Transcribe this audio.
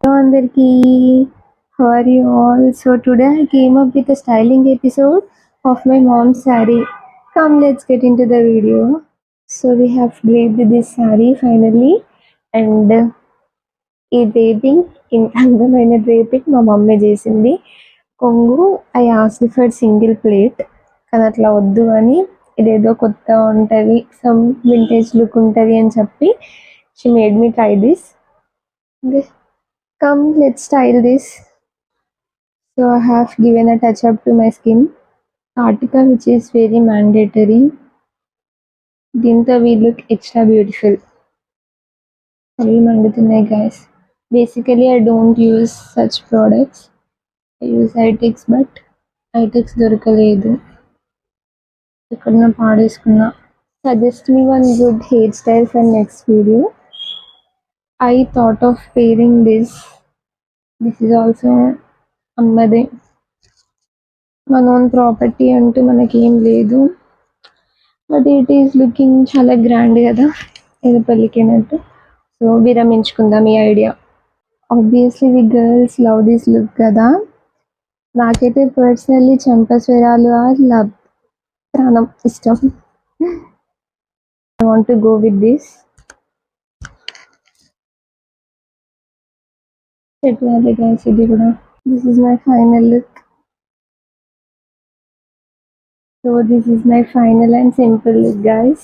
Hello Andarki, how are you all? So today I came up with a styling episode of my mom's saree. Come, let's get into the video. So we have draped this saree finally, and ఈ draping ఇంత అందమైన draping మా mummy చేసింది. కొంగు I asked for single plate, కానీ అట్లా వద్దు అని ఇదేదో కొత్త ఉంటుంది, సమ్ వింటేజ్ లుక్ ఉంటుంది అని చెప్పి she made me try this. Come, let's style this. So I have given a touch up to my skin article, which is very mandatory. Dinta we look extra beautiful. Very mandatory, guys. Basically, I don't use such products. I use ITEX, but ITEX దొరకలేదు. ఎక్కడన్నా పాడేసుకున్నా. Suggest me one good hairstyle for next video. I thought of pairing this. This is also అమ్మదే, మన own property అంటూ మనకేం లేదు, but it is looking చాలా grand కదా, ఏదో పెళ్ళికైనట్టు. సో విరమించుకుందాం ఈ idea. Obviously we girls love this look కదా. నాకైతే పర్సనల్లీ చంపస్వరాలు ఆర్ లవ్ ప్రాణం ఇష్టం. I want to go with this. చెప్పాలి గైస్, ఇది కూడా. This is my final look. So this is my final and simple look, guys.